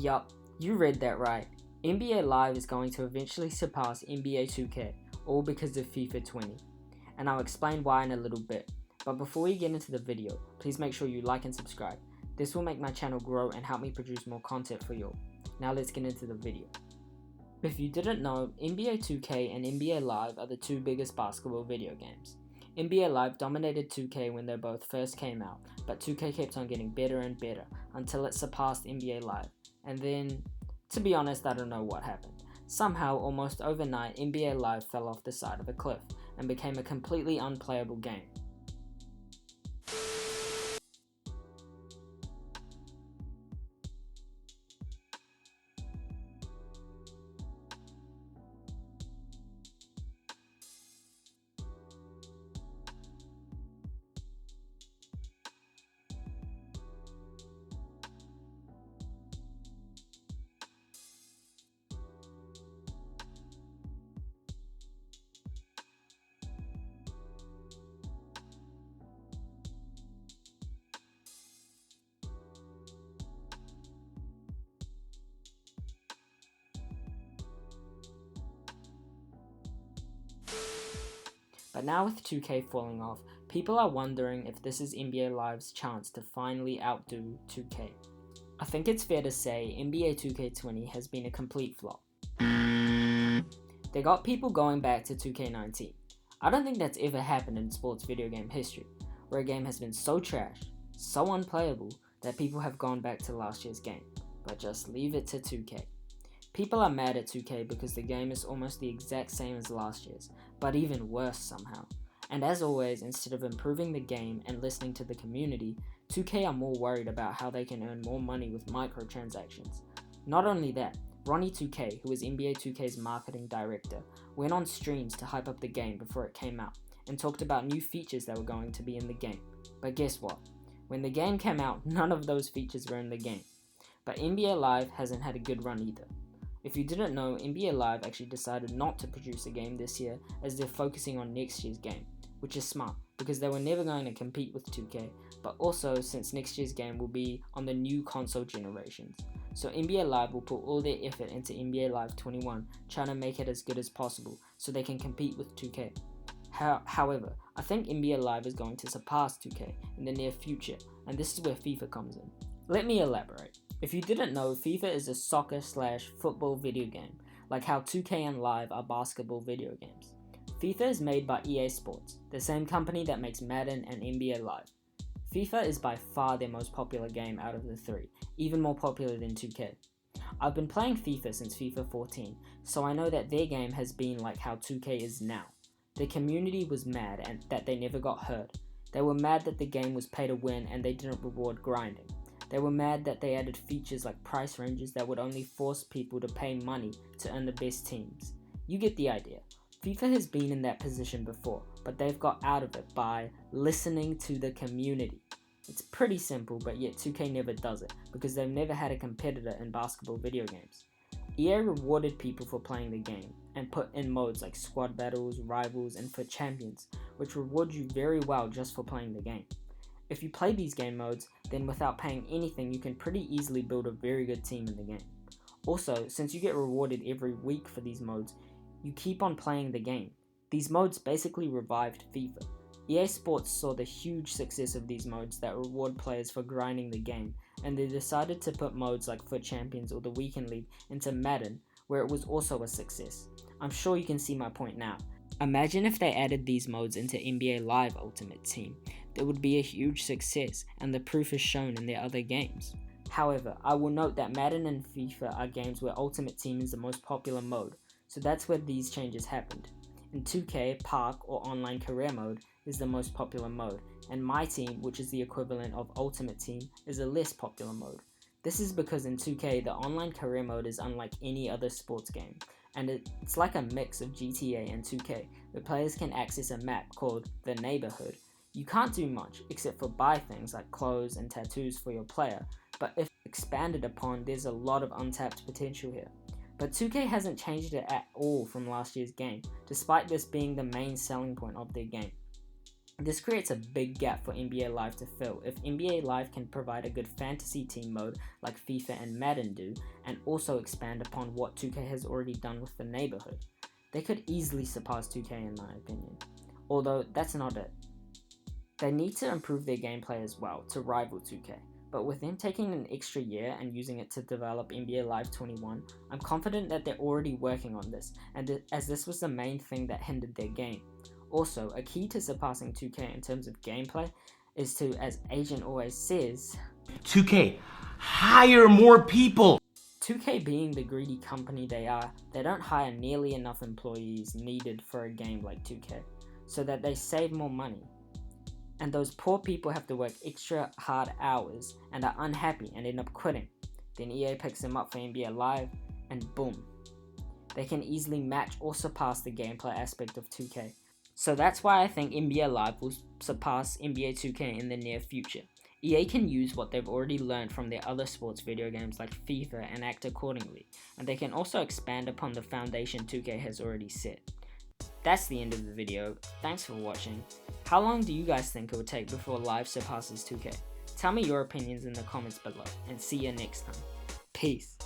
Yup, you read that right. NBA Live is going to eventually surpass NBA 2K, all because of FIFA 20. And I'll explain why in a little bit. But before we get into the video, please make sure you like and subscribe. This will make my channel grow and help me produce more content for you. Now let's get into the video. If you didn't know, NBA 2K and NBA Live are the two biggest basketball video games. NBA Live dominated 2K when they both first came out, but 2K kept on getting better and better until it surpassed NBA Live. And then, to be honest, I don't know what happened. Somehow, almost overnight, NBA Live fell off the side of a cliff and became a completely unplayable game. But now with 2K falling off, people are wondering if this is NBA Live's chance to finally outdo 2K. I think it's fair to say NBA 2K20 has been a complete flop. They got people going back to 2K19. I don't think that's ever happened in sports video game history, where a game has been so trash, so unplayable, that people have gone back to last year's game, but just leave it to 2K. People are mad at 2K because the game is almost the exact same as last year's, but even worse somehow. And as always, instead of improving the game and listening to the community, 2K are more worried about how they can earn more money with microtransactions. Not only that, Ronnie 2K, who is NBA 2K's marketing director, went on streams to hype up the game before it came out, and talked about new features that were going to be in the game. But guess what? When the game came out, none of those features were in the game. But NBA Live hasn't had a good run either. If you didn't know, NBA Live actually decided not to produce a game this year as they're focusing on next year's game, which is smart because they were never going to compete with 2K, but also since next year's game will be on the new console generations. So NBA Live will put all their effort into NBA Live 21, trying to make it as good as possible so they can compete with 2K. However, I think NBA Live is going to surpass 2K in the near future, and this is where FIFA comes in. Let me elaborate. If you didn't know, FIFA is a soccer/football video game, like how 2K and Live are basketball video games. FIFA is made by EA Sports, the same company that makes Madden and NBA Live. FIFA is by far their most popular game out of the three, even more popular than 2K. I've been playing FIFA since FIFA 14, so I know that their game has been like how 2K is now. The community was mad and that they never got hurt. They were mad that the game was pay to win and they didn't reward grinding. They were mad that they added features like price ranges that would only force people to pay money to earn the best teams. You get the idea. FIFA has been in that position before, but they've got out of it by listening to the community. It's pretty simple, but yet 2K never does it, because they've never had a competitor in basketball video games. EA rewarded people for playing the game, and put in modes like squad battles, rivals, and for champions, which reward you very well just for playing the game. If you play these game modes, then without paying anything you can pretty easily build a very good team in the game. Also, since you get rewarded every week for these modes, you keep on playing the game. These modes basically revived FIFA. EA Sports saw the huge success of these modes that reward players for grinding the game, and they decided to put modes like FUT Champions or the Weekend League into Madden, where it was also a success. I'm sure you can see my point now. Imagine if they added these modes into NBA Live Ultimate Team. There would be a huge success, and the proof is shown in their other games. However, I will note that Madden and FIFA are games where Ultimate Team is the most popular mode, so that's where these changes happened. In 2K, Park or Online Career Mode is the most popular mode, and My Team, which is the equivalent of Ultimate Team, is a less popular mode. This is because in 2K, the Online Career Mode is unlike any other sports game, and it's like a mix of GTA and 2K, where players can access a map called The Neighborhood. You can't do much except for buy things like clothes and tattoos for your player, but if expanded upon, there's a lot of untapped potential here. But 2K hasn't changed it at all from last year's game, despite this being the main selling point of their game. This creates a big gap for NBA Live to fill. If NBA Live can provide a good fantasy team mode like FIFA and Madden do, and also expand upon what 2K has already done with the neighborhood, they could easily surpass 2K in my opinion. Although that's not it. They need to improve their gameplay as well to rival 2K. But with them taking an extra year and using it to develop NBA Live 21, I'm confident that they're already working on this, and as this was the main thing that hindered their game. Also, a key to surpassing 2K in terms of gameplay is to, as Agent always says, 2K, hire more people! 2K being the greedy company they are, they don't hire nearly enough employees needed for a game like 2K, so that they save more money. And those poor people have to work extra hard hours and are unhappy and end up quitting. Then EA picks them up for NBA Live, and boom. They can easily match or surpass the gameplay aspect of 2K. So that's why I think NBA Live will surpass NBA 2K in the near future. EA can use what they've already learned from their other sports video games like FIFA and act accordingly, and they can also expand upon the foundation 2K has already set. That's the end of the video. Thanks for watching. How long do you guys think it would take before Live surpasses 2K? Tell me your opinions in the comments below, and see you next time. Peace.